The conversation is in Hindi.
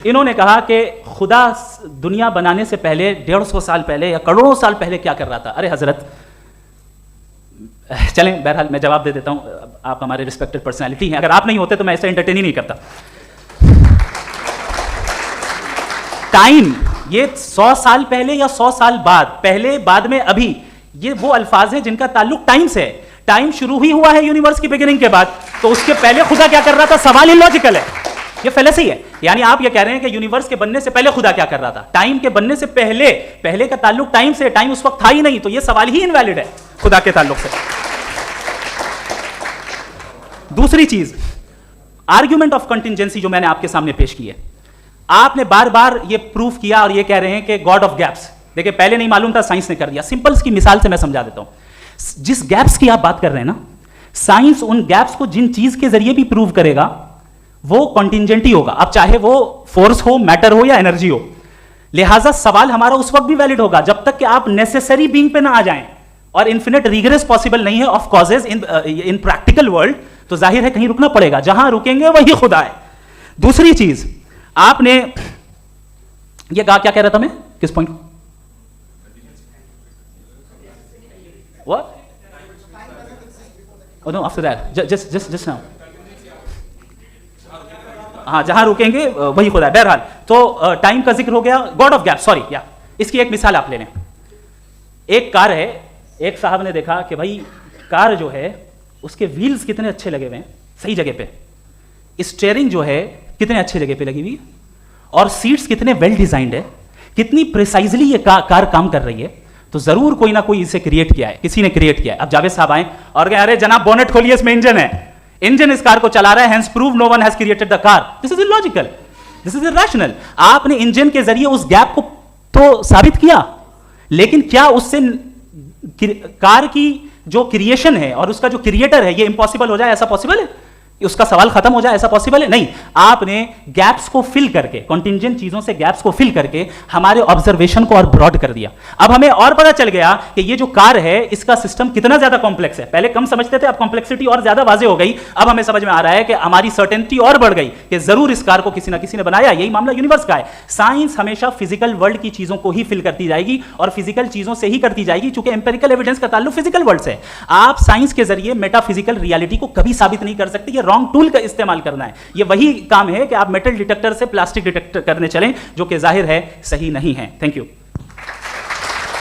इन्होंने कहा कि खुदा दुनिया बनाने से पहले 150 साल पहले या करोड़ों साल पहले क्या कर रहा था। अरे हजरत, चलें बहरहाल मैं जवाब दे देता हूं, आप हमारे रिस्पेक्टेड पर्सनैलिटी हैं, अगर आप नहीं होते तो मैं ऐसे एंटरटेन ही नहीं करता। टाइम, ये 100 साल पहले या 100 साल बाद, पहले बाद में अभी, ये वो अल्फाज हैं जिनका ताल्लुक टाइम से है। टाइम शुरू ही हुआ है यूनिवर्स की बिगिनिंग के बाद, तो उसके पहले खुदा क्या कर रहा था? सवाल इलॉजिकल है, ये फेलेसी है। यानी आप ये कह रहे हैं कि यूनिवर्स के बनने से पहले खुदा क्या कर रहा था? टाइम के बनने से पहले, पहले का ताल्लुक टाइम से, टाइम उस वक्त था ही नहीं, तो ये सवाल ही इनवैलिड है खुदा के ताल्लुक से। दूसरी चीज, आर्ग्यूमेंट ऑफ कंटिंजेंसी जो मैंने आपके सामने पेश की है, आपने बार बार ये प्रूफ किया और ये कह रहे हैं कि गॉड ऑफ गैप्स। देखिए पहले नहीं मालूम था, साइंस ने कर दिया। सिंपल्स की मिसाल से मैं समझा देता हूं। जिस गैप्स की आप बात कर रहे हैं ना, साइंस उन गैप्स को जिन चीज के जरिए भी प्रूव करेगा वो कॉन्टिंजेंट ही होगा, अब चाहे वो फोर्स हो, मैटर हो या एनर्जी हो। लिहाजा सवाल हमारा उस वक्त भी वैलिड होगा जब तक कि आप नेसेसरी बीइंग पे ना आ जाएं, और इन्फिनिट रिग्रेस पॉसिबल नहीं है of causes in practical world, तो जाहिर है कहीं रुकना पड़ेगा, जहां रुकेंगे वही खुदा है। दूसरी चीज, आपने ये कहा, क्या कह रहा था मैं, किस point? What? Oh no, after that, just now. हाँ, जहां रुकेंगे वही खुदा है। बहरहाल, तो टाइम का जिक्र हो गया, गॉड ऑफ गैप, सॉरी या इसकी एक मिसाल आप ले लें। एक कार है, एक साहब ने देखा कि भाई कार जो है उसके व्हील्स कितने अच्छे लगे हुए हैं सही जगह पे, स्टीयरिंग जो है कितने अच्छे जगह पे लगी हुई है, और सीट्स कितने वेल डिजाइंड है, कितनी प्रिसाइजली ये कार काम कर रही है, तो जरूर कोई ना कोई इसे क्रिएट किया है, किसी ने क्रिएट किया है। अब जावेद साहब आए और कहे अरे जनाब बोनेट खोलिए, इसमें इंजन है, इंजन इस कार को चला रहा है, hence prove no one has created the car. This is illogical, this is irrational. आपने इंजन के जरिए उस गैप को तो साबित किया, लेकिन क्या उससे कार की जो क्रिएशन है और उसका जो क्रिएटर है ये इंपॉसिबल हो जाए? ऐसा पॉसिबल है? उसका सवाल खत्म हो जाए, ऐसा पॉसिबल है? नहीं। आपने गैप्स को फिल करके, कॉन्टिंजेंट चीजों से गैप्स को फिल करके हमारे ऑब्जर्वेशन को और ब्रॉड कर दिया। अब हमें और पता चल गया कि ये जो कार है इसका सिस्टम कितना ज्यादा कॉम्प्लेक्स है। पहले कम समझते थे, अब कॉम्प्लेक्सिटी और ज्यादा वाजे हो गई। अब हमें समझ में आ रहा है कि हमारी सर्टेनिटी और बढ़ गई कि जरूर इस कार को किसी ना किसी ने बनाया। यही मामला यूनिवर्स का है। साइंस हमेशा फिजिकल वर्ल्ड की चीजों को ही फिल करती जाएगी और फिजिकल चीजों से ही करती जाएगी, चूंकि एम्पिरिकल एविडेंस का ताल्लुक फिजिकल वर्ल्ड से है। आप साइंस के जरिए मेटाफिजिकल रियलिटी को कभी साबित नहीं कर सकते। ये रॉन्ग टूल का इस्तेमाल करना है। ये वही काम है कि आप मेटल डिटेक्टर से प्लास्टिक डिटेक्टर करने चलें, जो कि जाहिर है सही नहीं है। Thank you.